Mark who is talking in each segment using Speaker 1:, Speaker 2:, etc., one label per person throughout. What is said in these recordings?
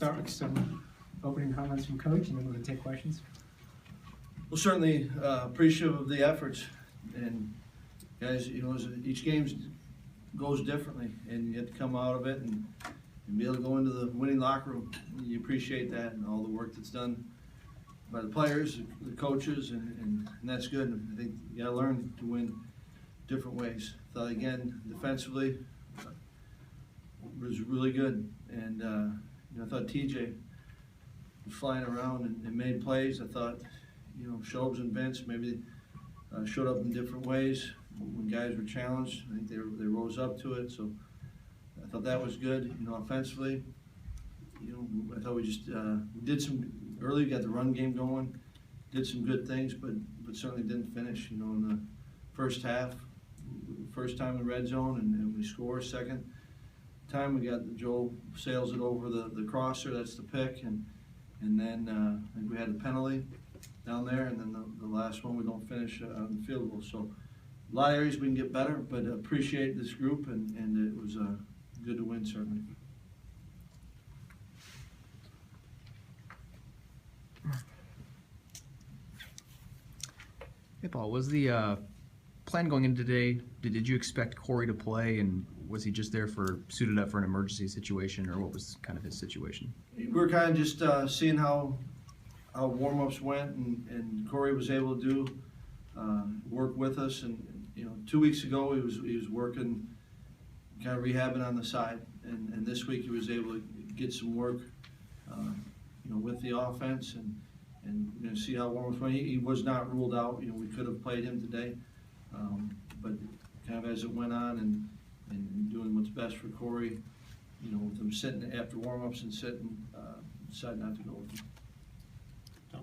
Speaker 1: start with some opening comments from Coach, and then we're going to take questions.
Speaker 2: Well, certainly appreciative of the efforts, and guys, each game goes differently, and you have to come out of it and be able to go into the winning locker room. You appreciate that and all the work that's done by the players, the coaches, and that's good. I think you got to learn to win different ways. Thought again defensively was really good, and I thought TJ was flying around and made plays. I thought Shobes and Vince maybe showed up in different ways when guys were challenged. I think they rose up to it, so I thought that was good. Offensively, I thought we just we did some early, got the run game going, did some good things, but certainly didn't finish. In the first half, first time in the red zone, and we score. Second time we got Joel sails it over the crosser. That's the pick, and then I think we had the penalty down there, and then the last one we don't finish on the field goal. So a lot of areas we can get better, but appreciate this group, and it was good to win, certainly.
Speaker 3: Hey, Paul, was the plan going in today, did you expect Cory to play, and was he just there suited up for an emergency situation, or what was kind of his situation?
Speaker 2: We were kind of just seeing how warm-ups went, and Cory was able to do work with us. And 2 weeks ago he was working, kind of rehabbing on the side, and this week he was able to get some work, with the offense, and see how warm-ups went. He was not ruled out. We could have played him today, but kind of as it went on and doing what's best for Cory, with him sitting after warm-ups and sitting, decided not to go with him.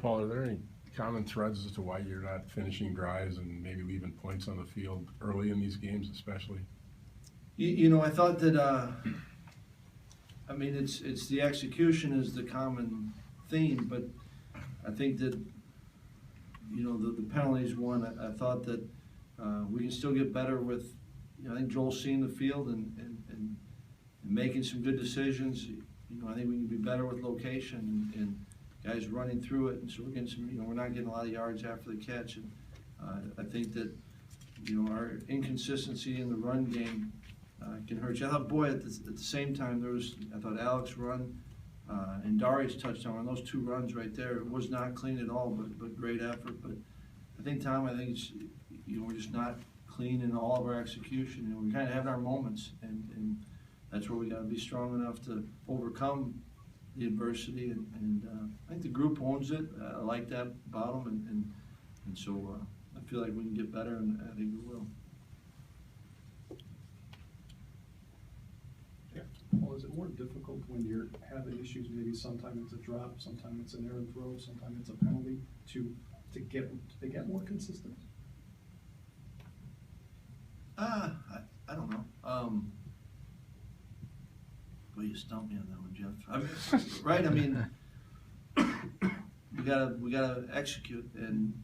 Speaker 4: Paul, are there any common threads as to why you're not finishing drives and maybe leaving points on the field early in these games, especially?
Speaker 2: I thought that, it's the execution is the common theme, but I think that, the penalties one, I thought that we can still get better with, I think Joel's seeing the field and making some good decisions. I think we can be better with location and guys running through it, and so we're getting some, we're not getting a lot of yards after the catch, and I think that, our inconsistency in the run game can hurt you. I thought, boy, at the same time, I thought Alex run and Darius touchdown on those two runs right there. It was not clean at all, but great effort. But I think, Tom, it's, we're just not clean in all of our execution. We're kind of having our moments, and that's where we got to be strong enough to overcome the adversity, and I think the group owns it. I like that about them, and so I feel like we can get better, and I think we will.
Speaker 5: Yeah. Well, is it more difficult when you're having issues? Maybe sometimes it's a drop, sometimes it's an errant throw, sometimes it's a penalty. To get more consistent.
Speaker 2: I don't know. Well, you stumped me on that one, Jeff. Right? We gotta execute, and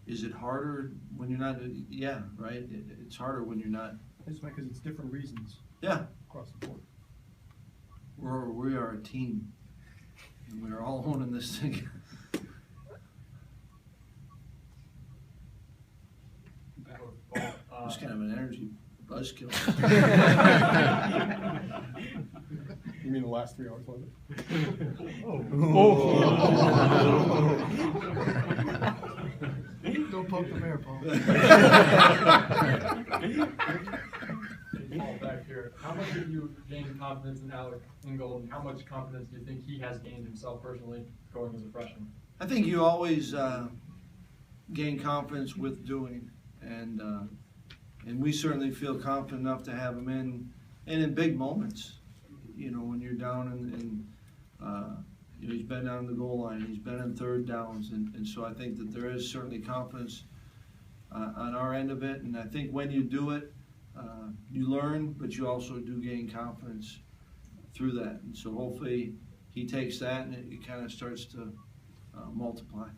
Speaker 2: is it harder when you're not? Yeah, right. It's harder when you're not.
Speaker 5: It's because it's different reasons.
Speaker 2: Yeah,
Speaker 5: Across the board.
Speaker 2: we are a team, and we are all owning this thing. It's kind of an energy buzzkill.
Speaker 5: You mean the last 3 hours, was it?
Speaker 6: Don't poke the bear, Paul.
Speaker 7: Paul, back here. How much have you gained confidence in Alec Ingold, and how much confidence do you think he has gained himself personally going as a freshman?
Speaker 2: I think you always gain confidence with doing, and we certainly feel confident enough to have him in big moments. When you're down and he's been down the goal line, he's been in third downs, and so I think that there is certainly confidence on our end of it. And I think when you do it, you learn, but you also do gain confidence through that. And so hopefully he takes that and it kind of starts to multiply.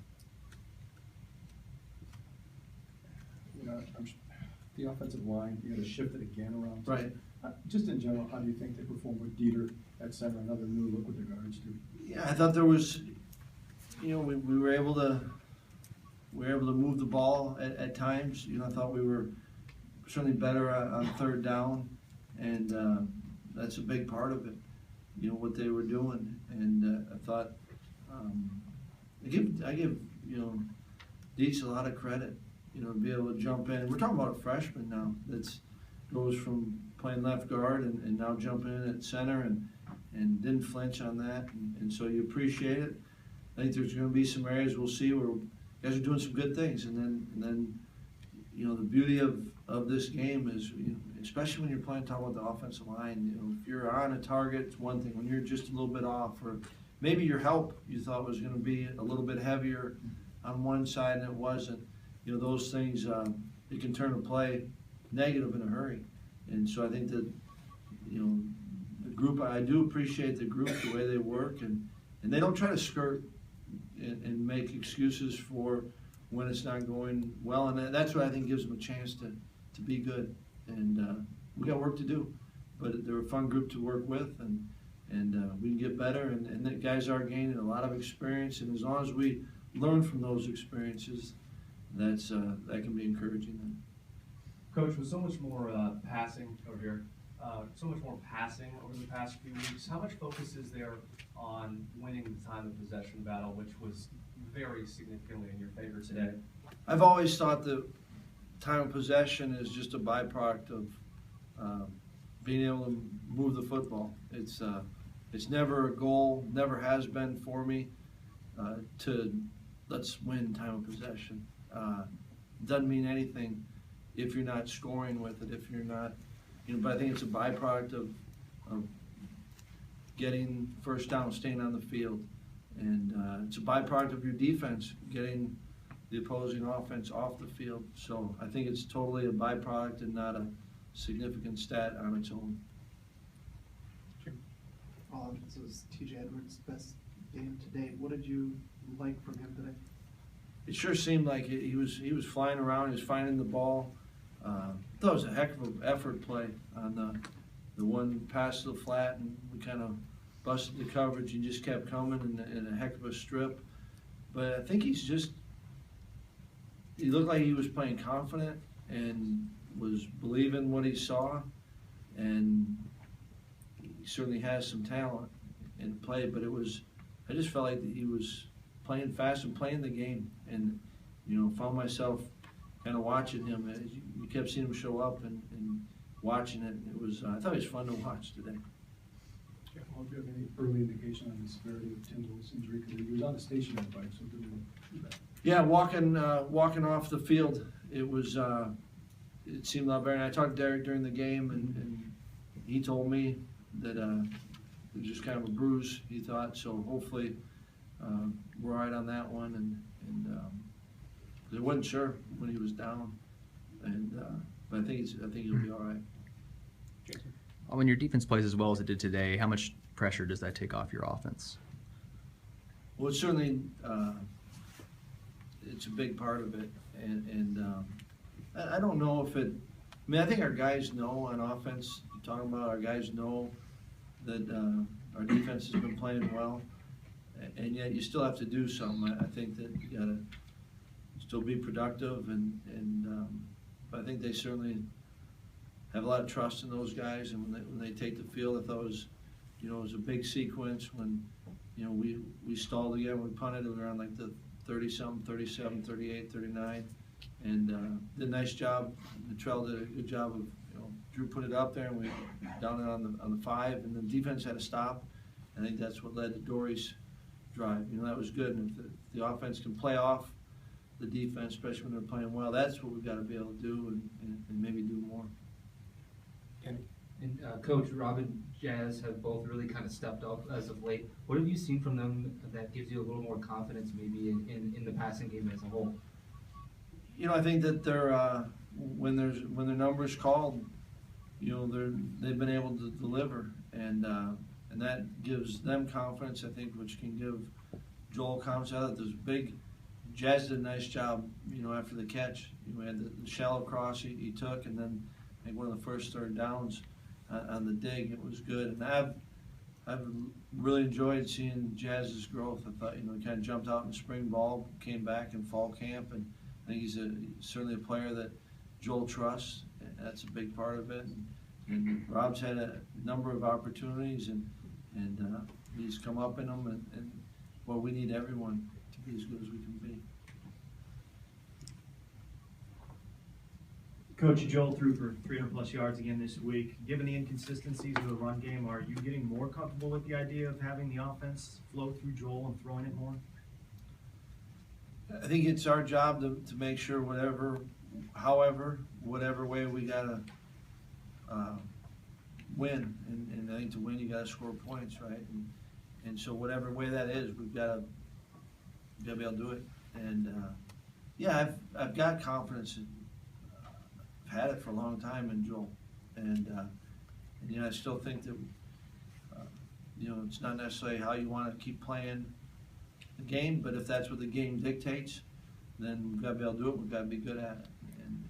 Speaker 5: The offensive line, you got to shift it again around.
Speaker 2: Right.
Speaker 5: Just in general, how do you think they performed with Dieter at center, another new look with the guards too?
Speaker 2: Yeah, I thought there was, we were able to move the ball at times. I thought we were certainly better on third down, and that's a big part of it. What they were doing, and I thought I give Deets a lot of credit. To be able to jump in. We're talking about a freshman now that's goes from playing left guard and now jumping in at center and didn't flinch on that, and so you appreciate it. I think there's going to be some areas we'll see where guys are doing some good things, and then the beauty of this game is, especially when you're talking about the offensive line, if you're on a target, it's one thing. When you're just a little bit off, or maybe your help you thought was going to be a little bit heavier on one side and it wasn't, those things, it can turn a play negative in a hurry. And so I think that, the group, I do appreciate the group, the way they work, and they don't try to skirt and make excuses for when it's not going well, and that's what I think gives them a chance to be good. And we got work to do, but they're a fun group to work with, and we can get better. And the guys are gaining a lot of experience, and as long as we learn from those experiences, that can be encouraging. Then.
Speaker 8: Coach, with so much more passing over here, so much more passing over the past few weeks, how much focus is there on winning the time of possession battle, which was very significantly in your favor today?
Speaker 2: I've always thought that time of possession is just a byproduct of being able to move the football. It's never a goal, never has been for me to let's win time of possession. Doesn't mean anything if you're not scoring with it, if you're not, but I think it's a byproduct of getting first down, staying on the field. And it's a byproduct of your defense, getting the opposing offense off the field. So I think it's totally a byproduct and not a significant stat on its own.
Speaker 6: This was TJ Edwards' best game to date. What did you like from him today?
Speaker 2: It sure seemed like he was flying around. He was finding the ball. I thought it was a heck of an effort play on the one pass to the flat, and we kind of busted the coverage and just kept coming in a heck of a strip. But I think he looked like he was playing confident and was believing what he saw, and he certainly has some talent in play, but I just felt like he was playing fast and playing the game, and found myself kind of watching him. You kept seeing him show up and watching it. It was I thought it was fun to watch today.
Speaker 5: Well, do you have any early indication on the severity of Tyndall's injury? Because he was on a stationary bike, so it didn't look bad.
Speaker 2: Yeah, walking off the field, it was it seemed a lot better. And I talked to Derek during the game, and he told me that it was just kind of a bruise, he thought. So hopefully we're all right on that one. And I wasn't sure when he was down, but I think he'll be all right.
Speaker 3: When your defense plays as well as it did today, how much pressure does that take off your offense?
Speaker 2: Well, it's certainly it's a big part of it, and I don't know if it. I mean, I think our guys know on offense. You're talking about our guys know that our defense has been playing well, and yet you still have to do something. I think that you got to still be productive, but I think they certainly have a lot of trust in those guys, and when they take the field, I thought it was a big sequence when we stalled again, we punted, we were on like the 30-something, 37, 38, 39, and did a nice job. Latrell did a good job of, Drew put it up there, and we down it on the 5, and the defense had to stop. I think that's what led to Dory's drive. That was good, and if the offense can play off the defense, especially when they're playing well, that's what we've got to be able to do, and maybe do more.
Speaker 9: And Coach, Rob and Jazz have both really kind of stepped up as of late. What have you seen from them that gives you a little more confidence maybe in the passing game as a whole?
Speaker 2: I think that they're when their number's called, they've been able to deliver, and that gives them confidence, I think, which can give Joel confidence. I thought there's big. Jazz did a nice job, after the catch. We had the shallow cross he took, and then I think one of the first third downs, on the dig. It was good, and I've really enjoyed seeing Jazz's growth. I thought, he kind of jumped out in spring ball, came back in fall camp, and I think he's certainly a player that Joel trusts. And that's a big part of it. And Rob's had a number of opportunities, and he's come up in them. And well, we need everyone to be as good as we can be.
Speaker 10: Coach, Joel threw for 300+ yards again this week. Given the inconsistencies of the run game, are you getting more comfortable with the idea of having the offense flow through Joel and throwing it more?
Speaker 2: I think it's our job to make sure whatever way we gotta win, and I think to win you gotta score points, right? And so whatever way that is, we've gotta be able to do it. And yeah, I've got confidence. I've had it for a long time in Joel, and I still think that it's not necessarily how you want to keep playing the game, but if that's what the game dictates, then we've got to be able to do it. We've got to be good at it,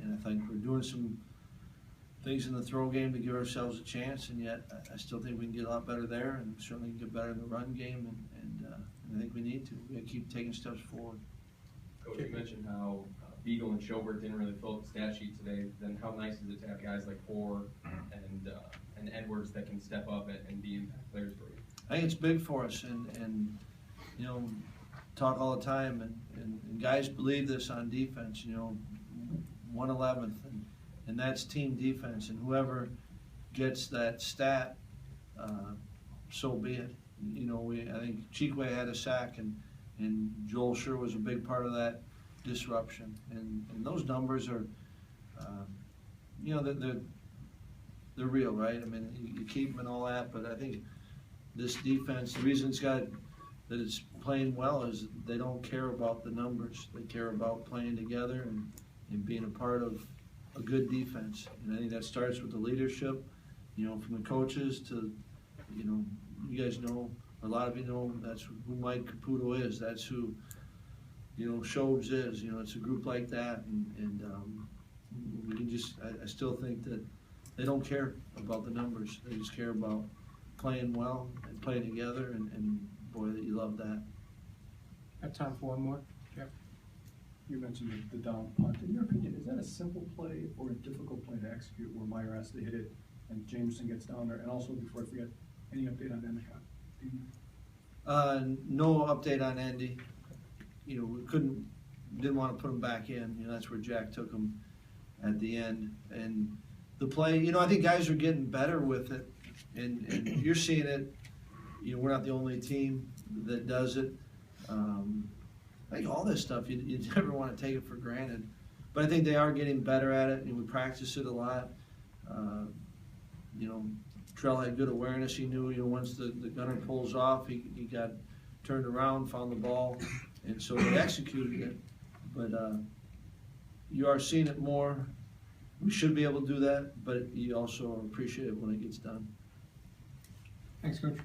Speaker 2: and I think we're doing some things in the throw game to give ourselves a chance, and yet I still think we can get a lot better there, and certainly can get better in the run game, and I think we need to. We got to keep taking steps forward.
Speaker 7: Coach, you mentioned how Beagle and Schobert didn't really fill up the stat sheet today. Then how nice is it to have guys like Orr and Edwards that can step up and be impact players for you?
Speaker 2: I think it's big for us, and talk all the time, and guys believe this on defense. 1/11th, and that's team defense, and whoever gets that stat, so be it. I think Chikwe had a sack, and Joel sure was a big part of that disruption, and those numbers are, they're real, right? I mean, you keep them and all that, but I think this defense, the reason that it's playing well is they don't care about the numbers. They care about playing together and being a part of a good defense. And I think that starts with the leadership, from the coaches to, you guys know, a lot of you know, that's who Mike Caputo is. That's who, Shobes is. It's a group like that, and we can just, I still think that they don't care about the numbers. They just care about playing well and playing together, and boy, that you love that.
Speaker 1: Have time for one more. Jeff?
Speaker 5: You mentioned the down punt. In your opinion, is that a simple play or a difficult play to execute where Meyer has to hit it and Jameson gets down there? And also, before I forget, any update on Endicott?
Speaker 2: No update on Andy. We didn't want to put him back in. That's where Jack took him at the end. And the play, I think guys are getting better with it, and you're seeing it. We're not the only team that does it. I think all this stuff, you never want to take it for granted. But I think they are getting better at it, and we practice it a lot. Trell had good awareness. He knew, once the gunner pulls off, he got turned around, found the ball, and so they executed it. But you are seeing it more. We should be able to do that, but you also appreciate it when it gets done.
Speaker 1: Thanks, Coach.